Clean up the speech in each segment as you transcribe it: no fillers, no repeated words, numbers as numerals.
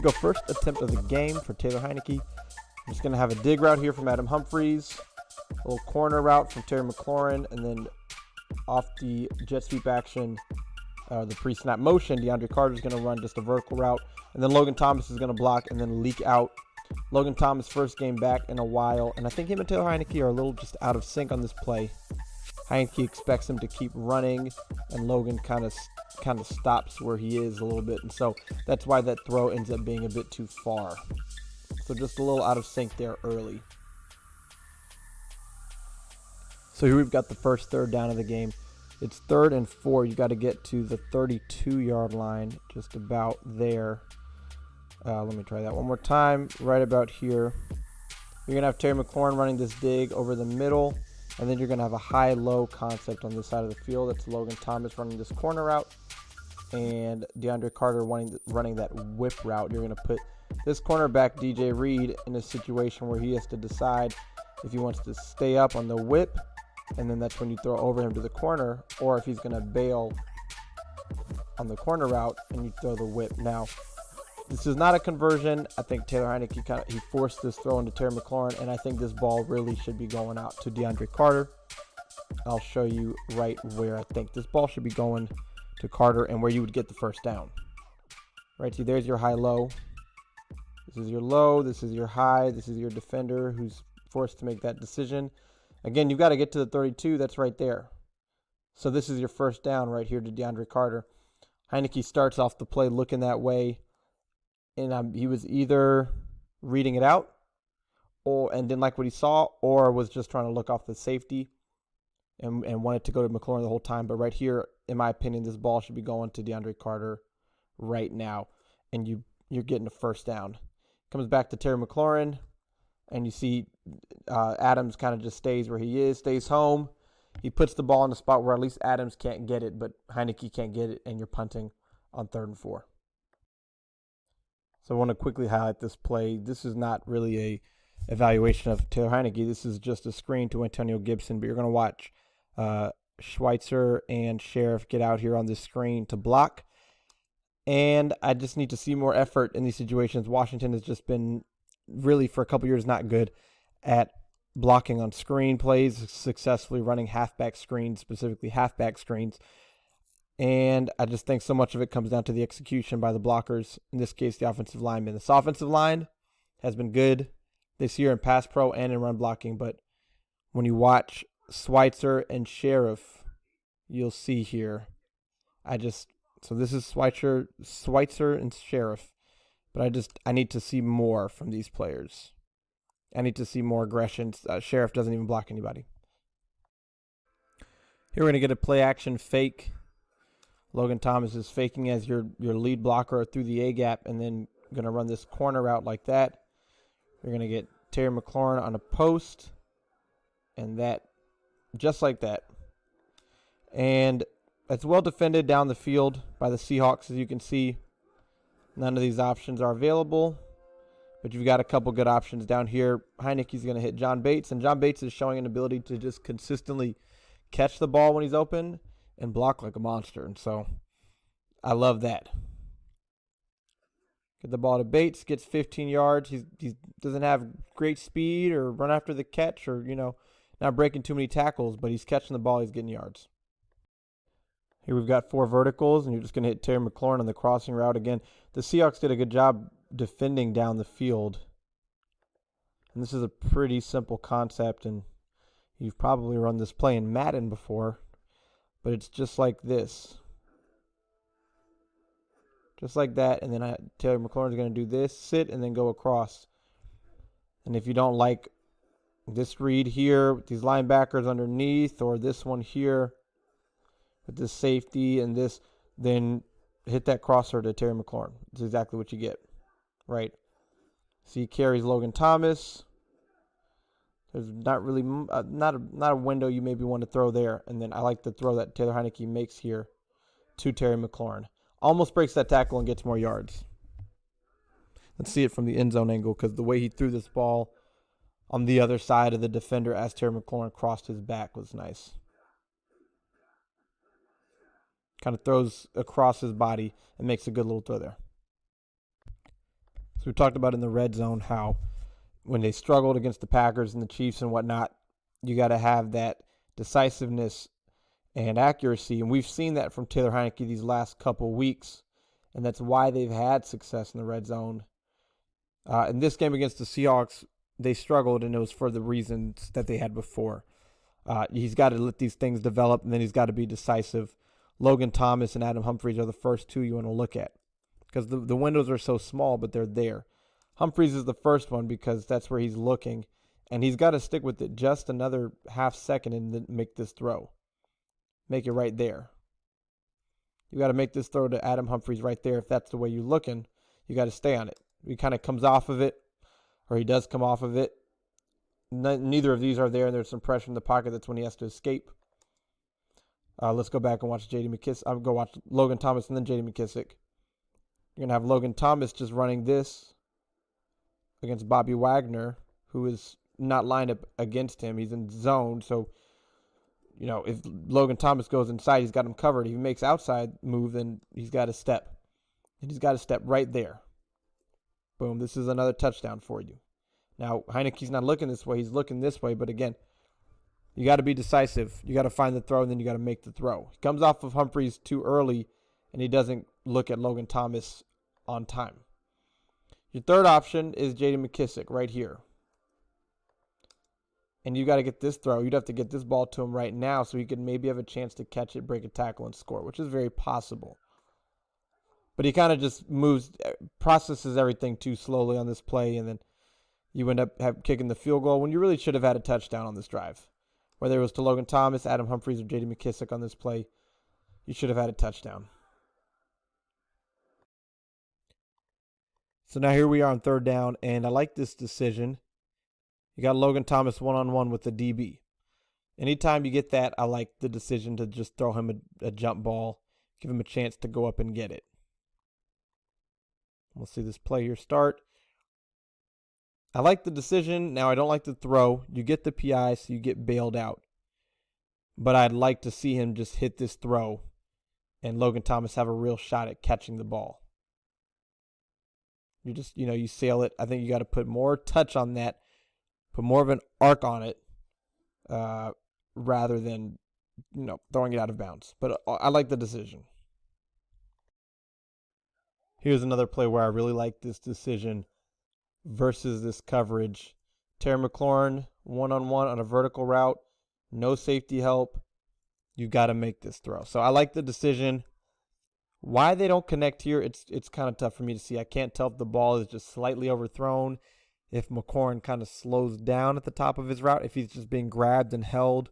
go. First attempt of the game for Taylor Heinicke. I'm just going to have a dig route here from Adam Humphries. A little corner route from Terry McLaurin. And then off the jet sweep action, the pre-snap motion, DeAndre Carter is going to run just a vertical route. And then Logan Thomas is going to block and then leak out. Logan Thomas' first game back in a while. And I think him and Taylor Heinicke are a little just out of sync on this play. Heinicke expects him to keep running, and Logan kind of stops where he is a little bit. And so that's why that throw ends up being a bit too far. So just a little out of sync there early. So here we've got the first third down of the game. It's 3rd and 4. You got to get to the 32-yard line, just about there. Let me try that one more time. Right about here. You're going to have Terry McLaurin running this dig over the middle. And then you're going to have a high-low concept on this side of the field. That's Logan Thomas running this corner route. And DeAndre Carter running that whip route. You're going to put this cornerback, DJ Reed, in a situation where he has to decide if he wants to stay up on the whip. And then that's when you throw over him to the corner. Or if he's going to bail on the corner route and you throw the whip. Now, this is not a conversion. I think Taylor Heinicke he forced this throw into Terry McLaurin, and I think this ball really should be going out to DeAndre Carter. I'll show you right where I think this ball should be going to Carter and where you would get the first down. Right, see, there's your high-low. This is your low. This is your high. This is your defender who's forced to make that decision. Again, you've got to get to the 32. That's right there. So this is your first down right here to DeAndre Carter. Heinicke starts off the play looking that way. And he was either reading it out and didn't like what he saw, or was just trying to look off the safety and wanted to go to McLaurin the whole time. But right here, in my opinion, this ball should be going to DeAndre Carter right now. And you're getting a first down. Comes back to Terry McLaurin, and you see Adams kind of just stays where he is, stays home. He puts the ball in the spot where at least Adams can't get it, but Heinicke can't get it, and you're punting on 3rd and 4. So I want to quickly highlight this play. This is not really a evaluation of Taylor Heinicke. This is just a screen to Antonio Gibson, but you're going to watch Schweitzer and Sheriff get out here on this screen to block. And I just need to see more effort in these situations. Washington has just been really for a couple years not good at blocking on screen plays, successfully running halfback screens, specifically halfback screens. And I just think so much of it comes down to the execution by the blockers, in this case, the offensive linemen. This offensive line has been good this year in pass pro and in run blocking, but when you watch Schweitzer and Sheriff, you'll see here, so this is Schweitzer and Sheriff, but I need to see more from these players. I need to see more aggression. Sheriff doesn't even block anybody. Here we're going to get a play action fake. Logan Thomas is faking as your lead blocker through the A-gap and then going to run this corner route like that. You're going to get Terry McLaurin on a post and that, just like that. And it's well defended down the field by the Seahawks, as you can see. None of these options are available, but you've got a couple good options down here. Heinicke's going to hit John Bates, and John Bates is showing an ability to just consistently catch the ball when he's open and block like a monster. And so I love that. Get the ball to Bates, gets 15 yards. He doesn't have great speed or run after the catch or, not breaking too many tackles, but he's catching the ball, he's getting yards. Here we've got 4 verticals, and you're just going to hit Terry McLaurin on the crossing route. Again, the Seahawks did a good job defending down the field. And this is a pretty simple concept, and you've probably run this play in Madden before. But it's just like this. Just like that. And then Taylor McLaurin is going to do this, sit, and then go across. And if you don't like this read here with these linebackers underneath, or this one here with this safety and this, then hit that crosser to Terry McLaurin. That's exactly what you get. Right? So he carries Logan Thomas. There's not really not a window you maybe want to throw there. And then I like the throw that Taylor Heinicke makes here to Terry McLaurin. Almost breaks that tackle and gets more yards. Let's see it from the end zone angle, because the way he threw this ball on the other side of the defender as Terry McLaurin crossed his back was nice. Kind of throws across his body and makes a good little throw there. we talked about in the red zone how when they struggled against the Packers and the Chiefs and whatnot, you got to have that decisiveness and accuracy. And we've seen that from Taylor Heinicke these last couple weeks. And that's why they've had success in the red zone. In this game against the Seahawks, they struggled, and it was for the reasons that they had before. He's got to let these things develop, and then he's got to be decisive. Logan Thomas and Adam Humphries are the first two you want to look at because the windows are so small, but they're there. Humphries is the first one because that's where he's looking, and he's got to stick with it just another half second and then make this throw. Make it right there. You got to make this throw to Adam Humphries right there. If that's the way you're looking, you got to stay on it. He kind of comes off of it, or he does come off of it. Neither of these are there, and there's some pressure in the pocket. That's when he has to escape. Let's go back and watch J.D. McKissic. I'll go watch Logan Thomas and then J.D. McKissic. You're going to have Logan Thomas just running this against Bobby Wagner, who is not lined up against him. He's in zone, so if Logan Thomas goes inside, he's got him covered. If he makes outside move, then he's got to step. And he's got to step right there. Boom, this is another touchdown for you. Now, Heinicke's not looking this way. He's looking this way. But again, you got to be decisive. You got to find the throw, and then you got to make the throw. He comes off of Humphries too early, and he doesn't look at Logan Thomas on time. Your third option is J.D. McKissic right here. And you got to get this throw. You'd have to get this ball to him right now so he could maybe have a chance to catch it, break a tackle, and score, which is very possible. But he kind of just processes everything too slowly on this play, and then you end up kicking the field goal when you really should have had a touchdown on this drive. Whether it was to Logan Thomas, Adam Humphries, or J.D. McKissic on this play, you should have had a touchdown. So now here we are on third down, and I like this decision. You got Logan Thomas one-on-one with the DB. Anytime you get that, I like the decision to just throw him a jump ball, give him a chance to go up and get it. We'll see this play here start. I like the decision. Now, I don't like the throw. You get the PI, so you get bailed out. But I'd like to see him just hit this throw and Logan Thomas have a real shot at catching the ball. You just, you sail it. I think you got to put more touch on that, put more of an arc on it rather than, throwing it out of bounds. But I like the decision. Here's another play where I really like this decision versus this coverage. Terry McLaurin, one-on-one on a vertical route, no safety help. You got to make this throw. So I like the decision. Why they don't connect here, it's kind of tough for me to see. I can't tell if the ball is just slightly overthrown, if McLaurin kind of slows down at the top of his route, if he's just being grabbed and held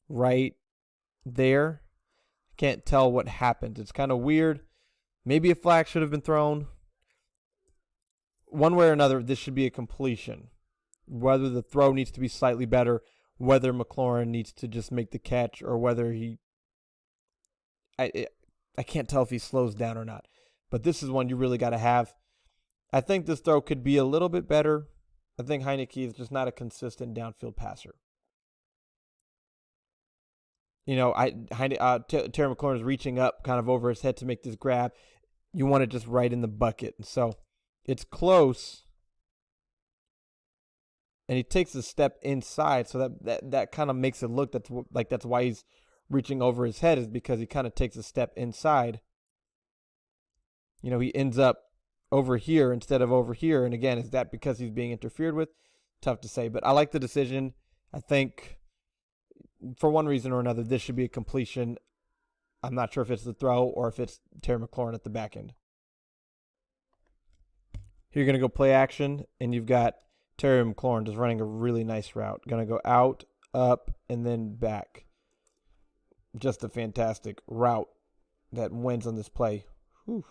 right there. Can't tell what happened. It's kind of weird. Maybe a flag should have been thrown. One way or another, this should be a completion. Whether the throw needs to be slightly better, whether McLaurin needs to just make the catch, or whether I can't tell if he slows down or not. But this is one you really got to have. I think this throw could be a little bit better. I think Heinicke is just not a consistent downfield passer. Terry McLaurin is reaching up kind of over his head to make this grab. You want it just right in the bucket. And so it's close. And he takes a step inside. So that kind of makes it look that's why he's reaching over his head, is because he kind of takes a step inside. He ends up over here instead of over here. And again, is that because he's being interfered with? Tough to say. But I like the decision. I think for one reason or another, this should be a completion. I'm not sure if it's the throw or if it's Terry McLaurin at the back end. Here you're going to go play action, and you've got Terry McLaurin just running a really nice route. Going to go out, up, and then back. Just a fantastic route that wins on this play. Whew.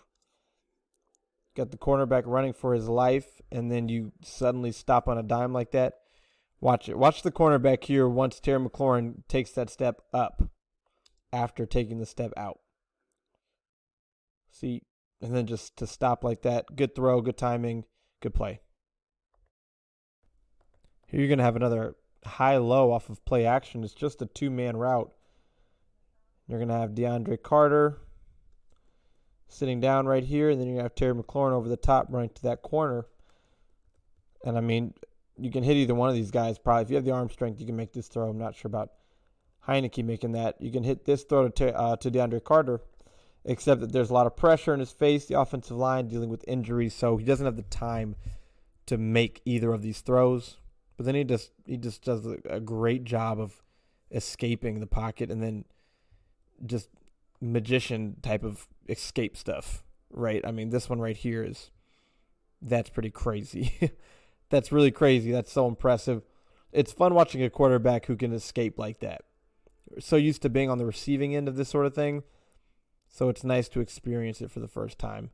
Got the cornerback running for his life, and then you suddenly stop on a dime like that. Watch it. Watch the cornerback here once Terry McLaurin takes that step up after taking the step out. See, and then just to stop like that. Good throw, good timing, good play. Here you're going to have another high-low off of play action. It's just a two-man route. You're going to have DeAndre Carter sitting down right here, and then you're going to have Terry McLaurin over the top running to that corner. And I mean, you can hit either one of these guys. Probably if you have the arm strength, you can make this throw. I'm not sure about Heinicke making that. You can hit this throw to DeAndre Carter, except that there's a lot of pressure in his face. The offensive line dealing with injuries, so he doesn't have the time to make either of these throws. But then he just does a great job of escaping the pocket and then just magician type of escape stuff, right? I mean, this one right here that's pretty crazy. That's really crazy. That's so impressive. It's fun watching a quarterback who can escape like that. We're so used to being on the receiving end of this sort of thing, so it's nice to experience it for the first time,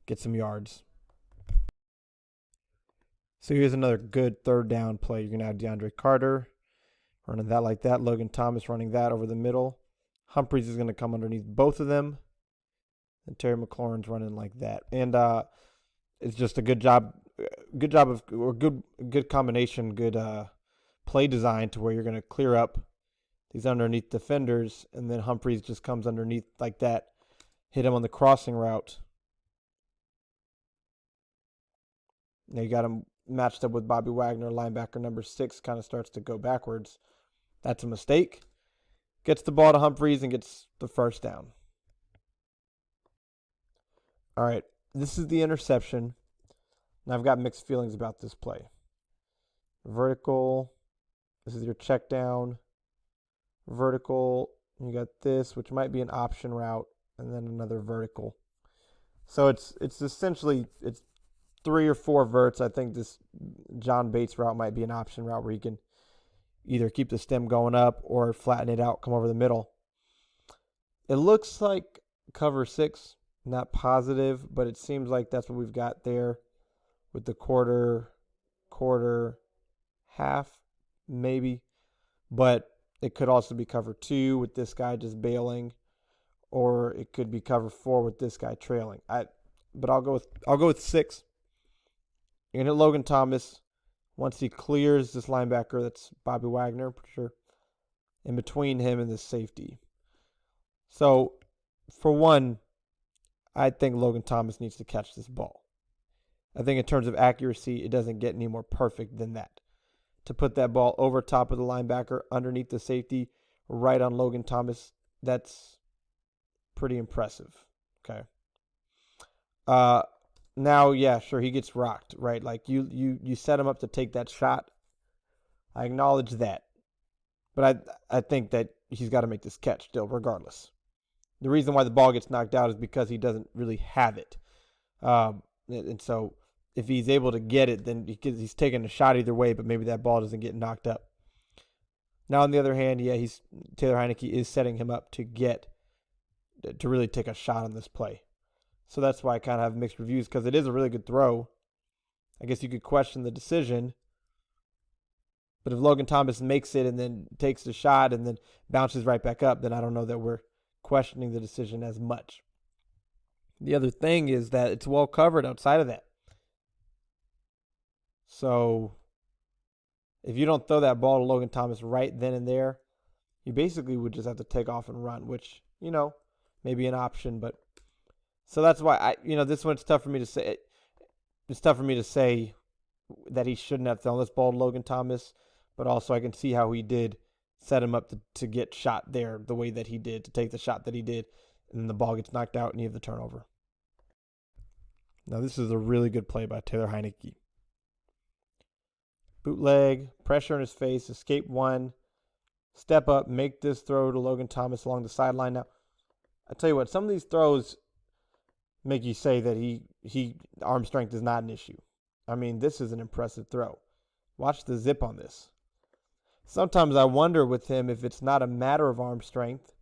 get some yards. So here's another good third down play. You're going to have DeAndre Carter running that like that. Logan Thomas running that over the middle. Humphries is going to come underneath both of them. And Terry McLaurin's running like that. And it's just a good job of, or good combination, good play design to where you're going to clear up these underneath defenders, and then Humphries just comes underneath like that, hit him on the crossing route. Now you got him matched up with Bobby Wagner, linebacker number 6, kind of starts to go backwards. That's a mistake. Gets the ball to Humphries and gets the first down. All right, this is the interception. Now I've got mixed feelings about this play. Vertical. This is your check down. Vertical. You got this, which might be an option route, and then another vertical. So it's essentially 3 or 4 verts. I think this John Bates route might be an option route where you can either keep the stem going up or flatten it out, come over the middle. It looks like cover 6, not positive, but it seems like that's what we've got there with the quarter, half, maybe. But it could also be cover 2 with this guy just bailing, or it could be cover 4 with this guy trailing. But I'll go with 6. You're going to hit Logan Thomas once he clears this linebacker. That's Bobby Wagner, for sure, in between him and the safety. So, for one, I think Logan Thomas needs to catch this ball. I think in terms of accuracy, it doesn't get any more perfect than that. To put that ball over top of the linebacker, underneath the safety, right on Logan Thomas, that's pretty impressive. Okay. Now, yeah, sure, he gets rocked, right? Like you set him up to take that shot. I acknowledge that. But I think that he's got to make this catch still, regardless. The reason why the ball gets knocked out is because he doesn't really have it. And so if he's able to get it, then he's taking a shot either way, but maybe that ball doesn't get knocked up. Now, on the other hand, yeah, Taylor Heinicke is setting him up to really take a shot on this play. So that's why I kind of have mixed reviews, because it is a really good throw. I guess you could question the decision. But if Logan Thomas makes it and then takes the shot and then bounces right back up, then I don't know that we're questioning the decision as much. The other thing is that it's well covered outside of that. So if you don't throw that ball to Logan Thomas right then and there, you basically would just have to take off and run, which, may be an option. But so that's why this one, it's tough for me to say. It's tough for me to say that he shouldn't have thrown this ball to Logan Thomas, but also I can see how he did set him up to get shot there the way that he did, to take the shot that he did, and then the ball gets knocked out and you have the turnover. Now this is a really good play by Taylor Heinicke. Bootleg, pressure in his face, escape 1, step up, make this throw to Logan Thomas along the sideline. Now, I tell you what, some of these throws make you say that he arm strength is not an issue. I mean, this is an impressive throw. Watch the zip on this. Sometimes I wonder with him if it's not a matter of arm strength,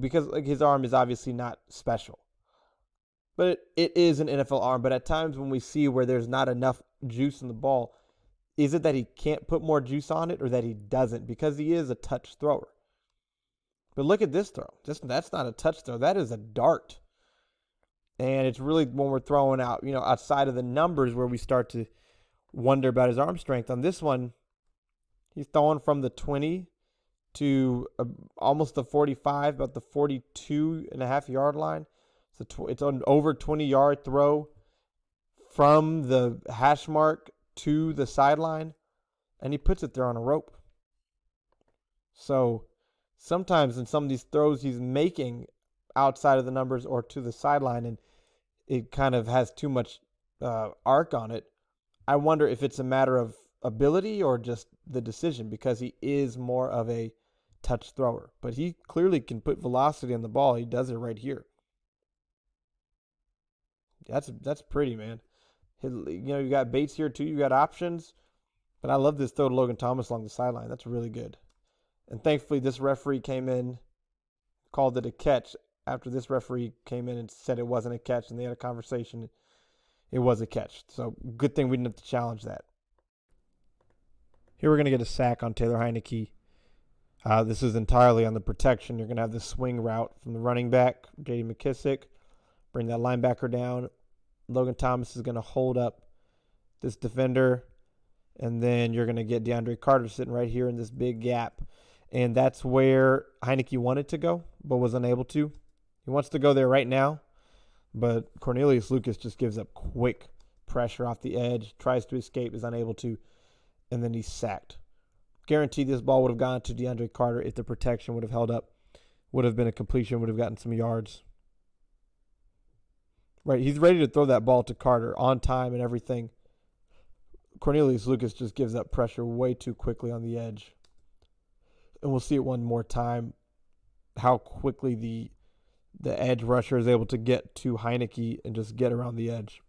because his arm is obviously not special. But it is an NFL arm. But at times when we see where there's not enough juice in the ball, is it that he can't put more juice on it, or that he doesn't? Because he is a touch thrower. But look at this throw. That's not a touch throw. That is a dart. And it's really when we're throwing out, outside of the numbers where we start to wonder about his arm strength. On this one, he's throwing from the 20 to almost the 45, about the 42.5 yard line. It's an over 20-yard throw from the hash mark to the sideline, and he puts it there on a rope. So sometimes in some of these throws he's making outside of the numbers or to the sideline, and it kind of has too much arc on it. I wonder if it's a matter of ability or just the decision, because he is more of a touch thrower. But he clearly can put velocity on the ball. He does it right here. That's pretty, man. You got Bates here too. You got options. But I love this throw to Logan Thomas along the sideline. That's really good. And thankfully, this referee came in, called it a catch after this referee came in and said it wasn't a catch, and they had a conversation. It was a catch. So good thing we didn't have to challenge that. Here we're going to get a sack on Taylor Heinicke. This is entirely on the protection. You're going to have the swing route from the running back, J.D. McKissick. Bring that linebacker down. Logan Thomas is going to hold up this defender. And then you're going to get DeAndre Carter sitting right here in this big gap. And that's where Heinicke wanted to go, but was unable to. He wants to go there right now. But Cornelius Lucas just gives up quick pressure off the edge, tries to escape, is unable to, and then he's sacked. Guaranteed this ball would have gone to DeAndre Carter if the protection would have held up. Would have been a completion, would have gotten some yards. Right, he's ready to throw that ball to Carter on time and everything. Cornelius Lucas just gives up pressure way too quickly on the edge. And we'll see it one more time, how quickly the edge rusher is able to get to Heinicke and just get around the edge.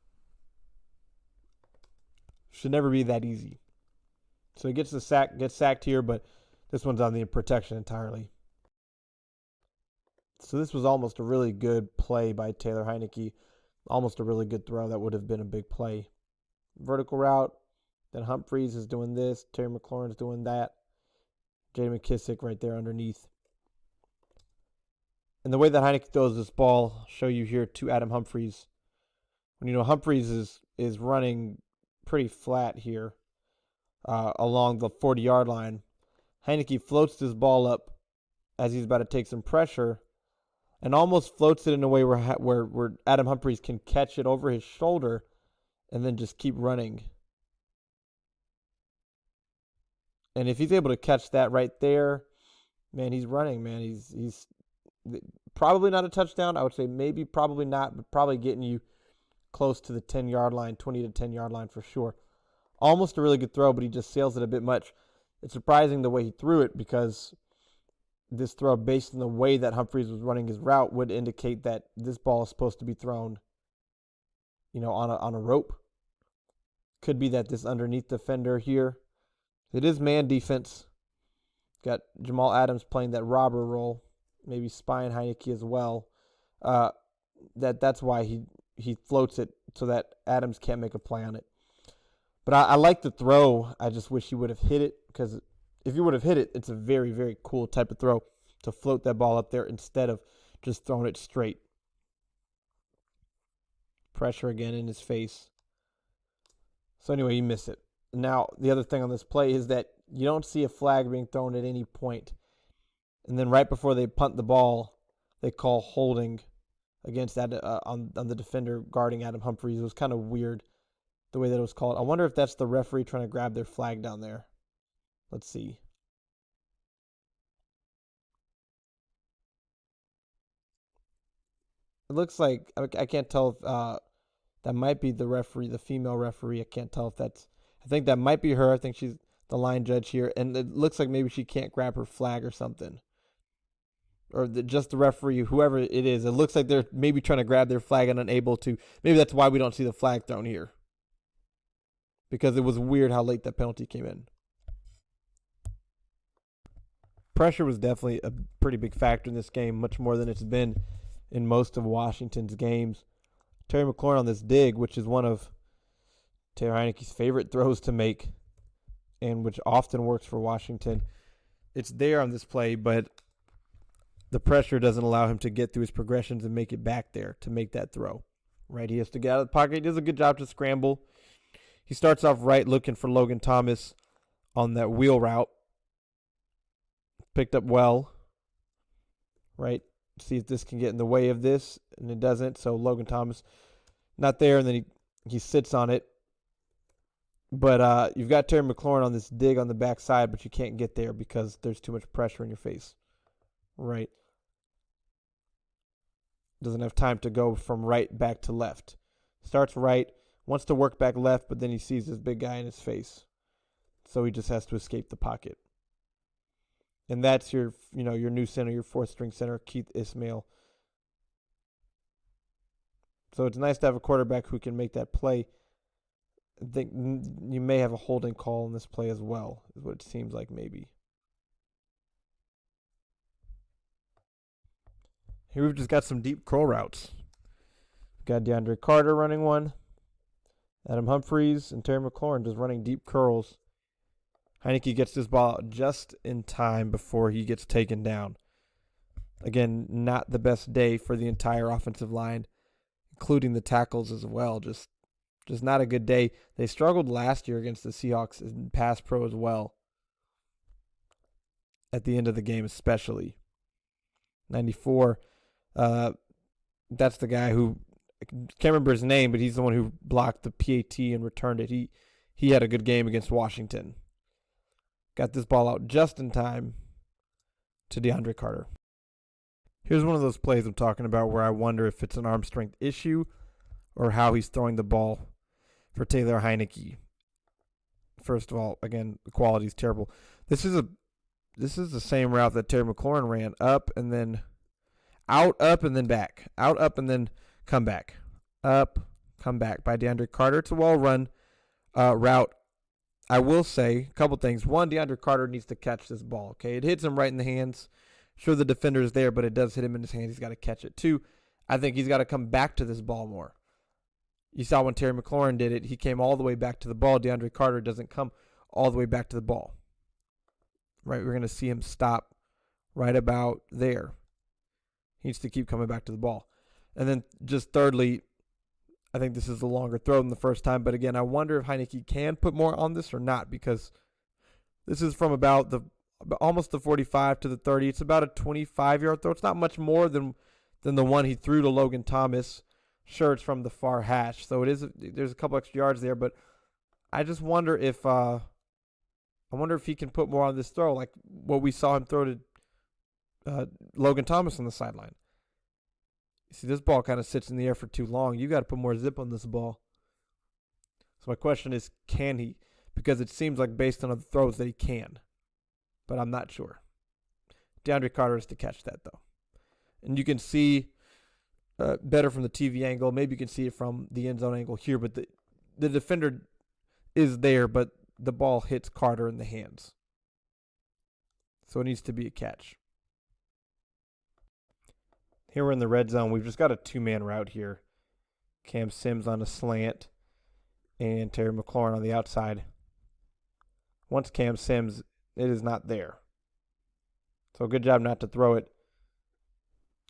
Should never be that easy. So he gets sacked here, but this one's on the protection entirely. So this was almost a really good play by Taylor Heinicke. Almost a really good throw. That would have been a big play. Vertical route. Then Humphreys is doing this. Terry McLaurin's doing that. J.D. McKissick right there underneath. And the way that Heinicke throws this ball, I'll show you here to Adam Humphreys. When Humphreys is running pretty flat here along the 40-yard line, Heinicke floats this ball up as he's about to take some pressure and almost floats it in a way where Adam Humphreys can catch it over his shoulder and then just keep running. And if he's able to catch that right there, man, he's running, man. He's probably not a touchdown. I would say maybe, probably not, but probably getting you close to the 10-yard line, 20 to 10-yard line for sure. Almost a really good throw, but he just sails it a bit much. It's surprising the way he threw it, because this throw, based on the way that Humphreys was running his route, would indicate that this ball is supposed to be thrown, on a rope. Could be that this underneath defender here. It is man defense. Got Jamal Adams playing that robber role, maybe spying Heinicke as well. That's why he floats it so that Adams can't make a play on it. But I like the throw. I just wish he would have hit it, because if he would have hit it, it's a very, very cool type of throw to float that ball up there instead of just throwing it straight. Pressure again in his face. So anyway, you miss it. Now, the other thing on this play is that you don't see a flag being thrown at any point. And then right before they punt the ball, they call holding against that on the defender guarding Adam Humphreys. It was kind of weird the way that it was called. I wonder if that's the referee trying to grab their flag down there. Let's see. It looks like, I can't tell if that might be the referee, the female referee. I can't tell if that's, I think that might be her. I think she's the line judge here. And it looks like maybe she can't grab her flag or something. Or just the referee, whoever it is. It looks like they're maybe trying to grab their flag and unable to. Maybe that's why we don't see the flag thrown here. Because it was weird how late that penalty came in. Pressure was definitely a pretty big factor in this game, much more than it's been in most of Washington's games. Terry McLaurin on this dig, which is one of Taylor Heinicke's favorite throws to make, and which often works for Washington. It's there on this play, but the pressure doesn't allow him to get through his progressions and make it back there to make that throw. Right, he has to get out of the pocket. He does a good job to scramble. He starts off right looking for Logan Thomas on that wheel route. Picked up well. Right, see if this can get in the way of this, and it doesn't. So Logan Thomas not there, and then he He sits on it. But you've got Terry McLaurin on this dig on the backside, but you can't get there because there's too much pressure in your face. Right. Doesn't have time to go from right back to left. Starts right, wants to work back left, but then he sees this big guy in his face. So he just has to escape the pocket. And that's your new center, your fourth string center, Keith Ismail. So it's nice to have a quarterback who can make that play. I think you may have a holding call in this play as well, is what it seems like maybe. Here we've just got some deep curl routes. Got DeAndre Carter running one. Adam Humphries and Terry McLaurin just running deep curls. Heinicke gets this ball out just in time before he gets taken down. Again, not the best day for the entire offensive line, including the tackles as well. Just not a good day. They struggled last year against the Seahawks in pass pro as well. At the end of the game especially. 94. That's the guy who, I can't remember his name, but he's the one who blocked the PAT and returned it. He had a good game against Washington. Got this ball out just in time to DeAndre Carter. Here's one of those plays I'm talking about where I wonder if it's an arm strength issue or how he's throwing the ball for Taylor Heinicke. First of all, again, the quality is terrible. This is the same route that Terry McLaurin ran, up and then out, up and then back. Out, up and then come back. Up, come back by DeAndre Carter. It's a well-run route. I will say a couple things. One, DeAndre Carter needs to catch this ball. Okay, it hits him right in the hands. Sure, the defender is there, but it does hit him in his hands. He's got to catch it. Two, I think he's got to come back to this ball more. You saw when Terry McLaurin did it, he came all the way back to the ball. DeAndre Carter doesn't come all the way back to the ball. Right, we're going to see him stop right about there. He needs to keep coming back to the ball. And then just thirdly, I think this is a longer throw than the first time. But again, I wonder if Heinicke can put more on this or not, because this is from about almost the 45 to the 30. It's about a 25-yard throw. It's not much more than the one he threw to Logan Thomas. Sure, it's from the far hash, so there's a couple extra yards there. But I just wonder if he can put more on this throw, like what we saw him throw to Logan Thomas on the sideline. You see, this ball kind of sits in the air for too long. You got to put more zip on this ball. So my question is, can he? Because it seems like based on the throws that he can, but I'm not sure. DeAndre Carter is to catch that though, and you can see better from the TV angle. Maybe you can see it from the end zone angle here, but the defender is there, but the ball hits Carter in the hands. So it needs to be a catch. Here we're in the red zone. We've just got a two-man route here. Cam Sims on a slant and Terry McLaurin on the outside. Once Cam Sims, it is not there. So good job not to throw it.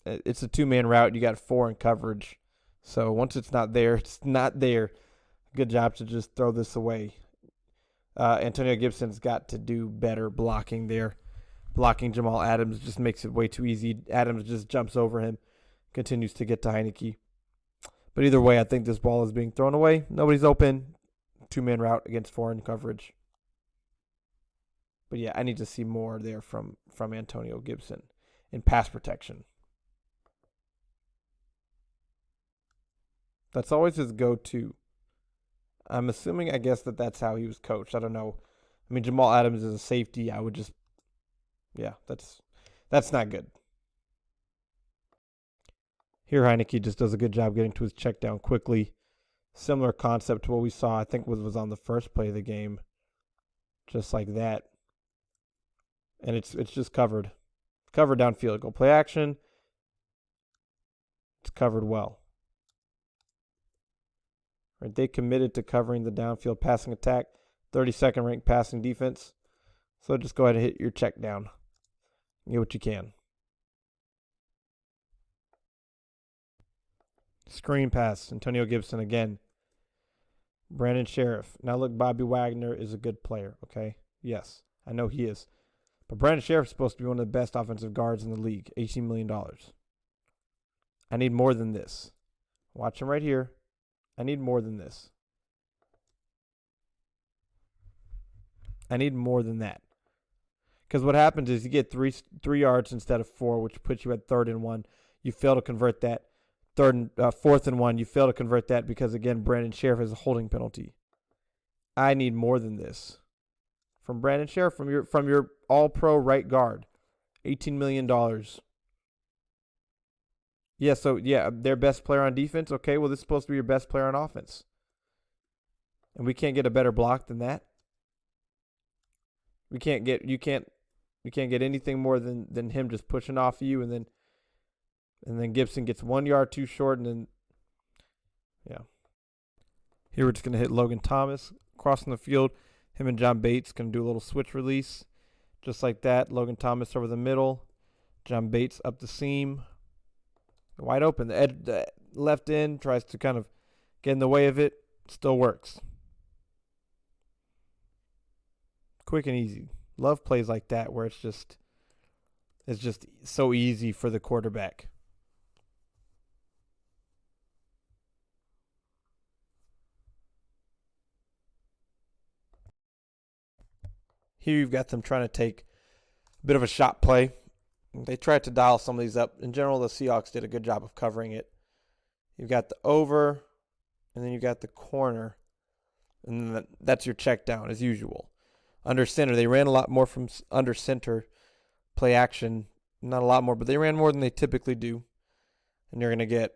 It's a two-man route. You got four in coverage. So once it's not there, it's not there. Good job to just throw this away. Antonio Gibson's got to do better blocking there. Blocking Jamal Adams just makes it way too easy. Adams just jumps over him, continues to get to Heinicke. But either way, I think this ball is being thrown away. Nobody's open. Two-man route against four in coverage. But yeah, I need to see more there from Antonio Gibson in pass protection. That's always his go-to. I'm assuming, I guess, that's how he was coached. I don't know. I mean, Jamal Adams is a safety. I would just, yeah, that's not good. Here, Heinicke just does a good job getting to his check down quickly. Similar concept to what we saw, I think, was on the first play of the game. Just like that. And it's just covered. Covered downfield. Go play action. It's covered well. Right, they committed to covering the downfield passing attack. 32nd ranked passing defense. So just go ahead and hit your check down. Get what you can. Screen pass. Antonio Gibson again. Brandon Sheriff. Now look, Bobby Wagner is a good player, okay? Yes, I know he is. But Brandon Sheriff is supposed to be one of the best offensive guards in the league. $18 million. I need more than this. Watch him right here. I need more than this. I need more than that. Because what happens is you get three yards instead of 4, which puts you at 3rd and 1. You fail to convert that. 4th and 1, you fail to convert that because, again, Brandon Sheriff has a holding penalty. I need more than this. From Brandon Sheriff, from your all-pro right guard. $18 million. Yeah, so, yeah, their best player on defense. Okay, well, this is supposed to be your best player on offense. And we can't get a better block than that. You can't get anything more than him just pushing off you, and then Gibson gets 1 yard too short, and then yeah. Here we're just gonna hit Logan Thomas crossing the field. Him and John Bates gonna do a little switch release, just like that. Logan Thomas over the middle, John Bates up the seam, wide open. The left end tries to kind of get in the way of it, still works. Quick and easy. Love plays like that where it's just so easy for the quarterback. Here you've got them trying to take a bit of a shot play. They tried to dial some of these up. In general, the Seahawks did a good job of covering it. You've got the over, and then you've got the corner, and then that's your check down as usual. Under center, they ran a lot more from under center play action. Not a lot more, but they ran more than they typically do. And you're going to get,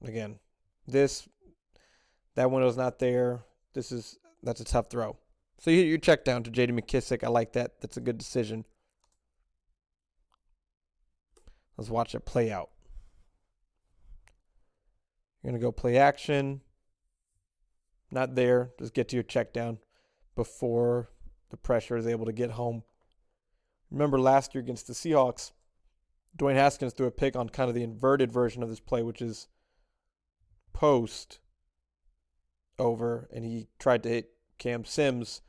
again, that window's not there. That's a tough throw. So you hit your check down to J.D. McKissick. I like that. That's a good decision. Let's watch it play out. You're going to go play action. Not there. Just get to your check down before the pressure is able to get home. Remember last year against the Seahawks, Dwayne Haskins threw a pick on kind of the inverted version of this play, which is post over, and he tried to hit Cam Sims,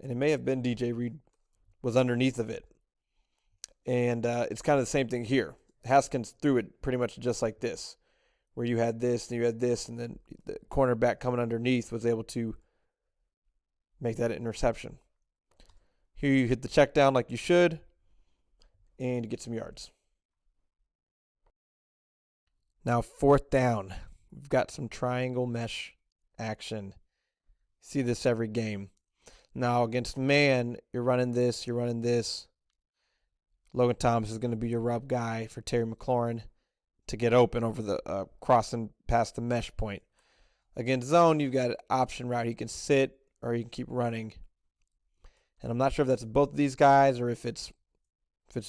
and it may have been DJ Reed was underneath of it. And it's kind of the same thing here. Haskins threw it pretty much just like this, where you had this, and you had this, and then the cornerback coming underneath was able to make that an interception. Here you hit the check down like you should, and you get some yards. Now 4th down. We've got some triangle mesh action. See this every game. Now against man, you're running this, you're running this. Logan Thomas is going to be your rub guy for Terry McLaurin to get open over the crossing past the mesh point. Against zone, you've got an option route. He can sit or he can keep running. And I'm not sure if that's both of these guys or if it's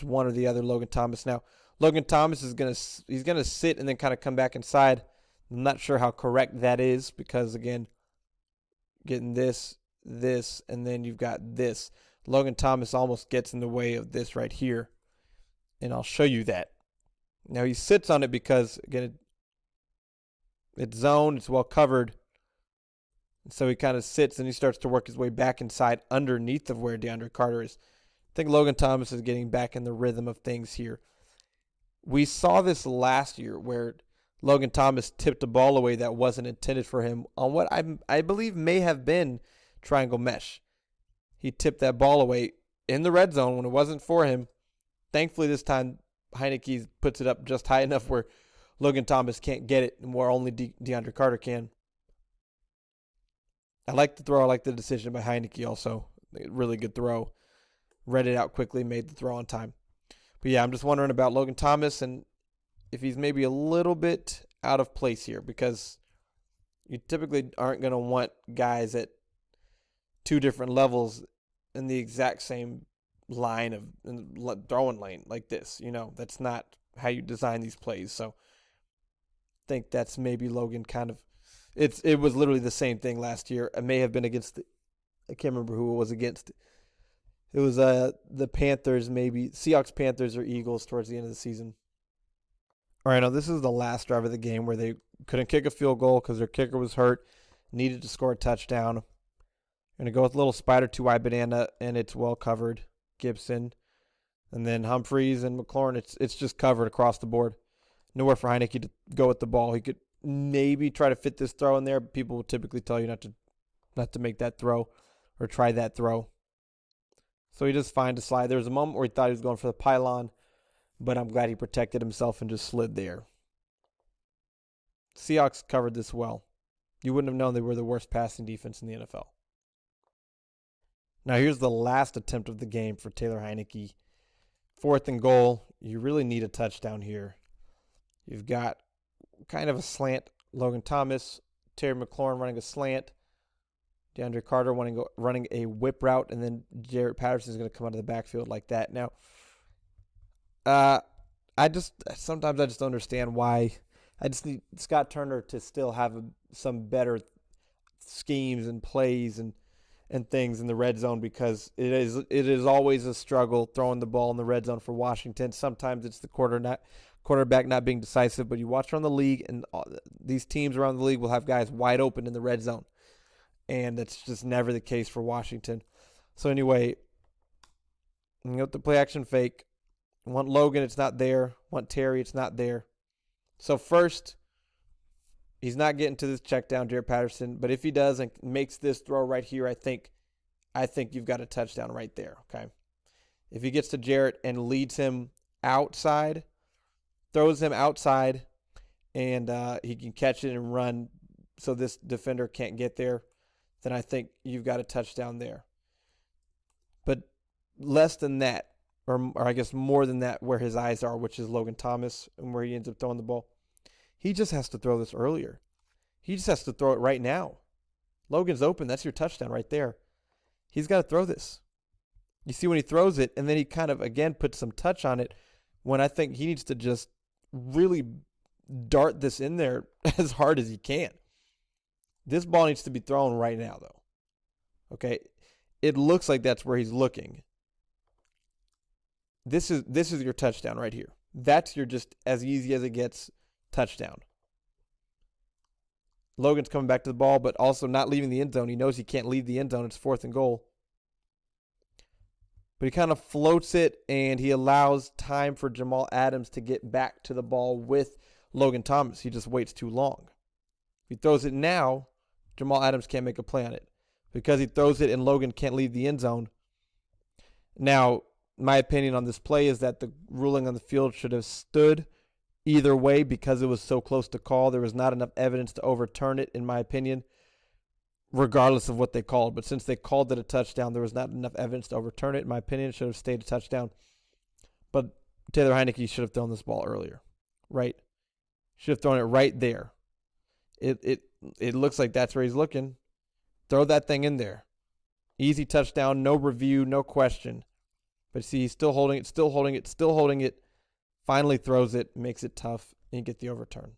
one or the other. Logan Thomas. Now, Logan Thomas is he's gonna sit and then kind of come back inside. I'm not sure how correct that is because again, getting this, and then you've got this. Logan Thomas almost gets in the way of this right here, and I'll show you that. Now he sits on it because again, it's zoned, it's well covered. So he kind of sits and he starts to work his way back inside underneath of where DeAndre Carter is. I think Logan Thomas is getting back in the rhythm of things here. We saw this last year where Logan Thomas tipped a ball away that wasn't intended for him on what I believe may have been triangle mesh. He tipped that ball away in the red zone when it wasn't for him. Thankfully this time Heinicke puts it up just high enough where Logan Thomas can't get it and where only DeAndre Carter can. I like the throw. I like the decision by Heinicke also. Really good throw. Read it out quickly, made the throw on time. But yeah, I'm just wondering about Logan Thomas and if he's maybe a little bit out of place here because you typically aren't going to want guys at 2 different levels in the exact same line of throwing lane like this. You know, that's not how you design these plays. So I think that's maybe Logan kind of. It was literally the same thing last year. It may have been against I can't remember who it was against. It was the Panthers, maybe Seahawks, Panthers, or Eagles towards the end of the season. All right, now this is the last drive of the game where they couldn't kick a field goal because their kicker was hurt, needed to score a touchdown. Going to go with a little spider 2-wide banana, and it's well covered. Gibson, and then Humphreys and McLaurin. It's just covered across the board. Nowhere for Heinicke to go with the ball. He could maybe try to fit this throw in there. People will typically tell you not to make that throw or try that throw. So he just finds a slide. There was a moment where he thought he was going for the pylon, but I'm glad he protected himself and just slid there. Seahawks covered this well. You wouldn't have known they were the worst passing defense in the NFL. Now here's the last attempt of the game for Taylor Heinicke. 4th and goal. You really need a touchdown here. You've got kind of a slant. Logan Thomas, Terry McLaurin running a slant. DeAndre Carter running a whip route, and then Jarrett Patterson is going to come out of the backfield like that. Now, sometimes I just don't understand why. I just need Scott Turner to still have some better schemes and plays and things in the red zone, because it is always a struggle throwing the ball in the red zone for Washington. Sometimes it's the quarterback not being decisive, but you watch around the league, and these teams around the league will have guys wide open in the red zone. And that's just never the case for Washington. So anyway, you got the play action fake. Want Logan, it's not there. Want Terry, it's not there. So first, he's not getting to this check down, Jarrett Patterson. But if he does and makes this throw right here, I think you've got a touchdown right there. Okay. If he gets to Jarrett and leads him outside, throws him outside, and he can catch it and run so this defender can't get there, then I think you've got a touchdown there. But less than that, or I guess more than that, where his eyes are, which is Logan Thomas, and where he ends up throwing the ball, he just has to throw this earlier. He just has to throw it right now. Logan's open. That's your touchdown right there. He's got to throw this. You see when he throws it, and then he kind of, again, puts some touch on it, when I think he needs to just really dart this in there as hard as he can. This ball needs to be thrown right now, though. Okay? It looks like that's where he's looking. This is your touchdown right here. That's your, just as easy as it gets, touchdown. Logan's coming back to the ball, but also not leaving the end zone. He knows he can't leave the end zone. It's 4th and goal. But he kind of floats it, and he allows time for Jamal Adams to get back to the ball with Logan Thomas. He just waits too long. If he throws it now, Jamal Adams can't make a play on it. Because he throws it and Logan can't leave the end zone. Now, my opinion on this play is that the ruling on the field should have stood either way because it was so close to call. There was not enough evidence to overturn it, in my opinion, regardless of what they called. But since they called it a touchdown, there was not enough evidence to overturn it. In my opinion, it should have stayed a touchdown. But Taylor Heinicke should have thrown this ball earlier, right? Should have thrown it right there. It looks like that's where he's looking. Throw that thing in there. Easy touchdown, no review, no question. But see, he's still holding it. Finally throws it, makes it tough, and you get the overturn.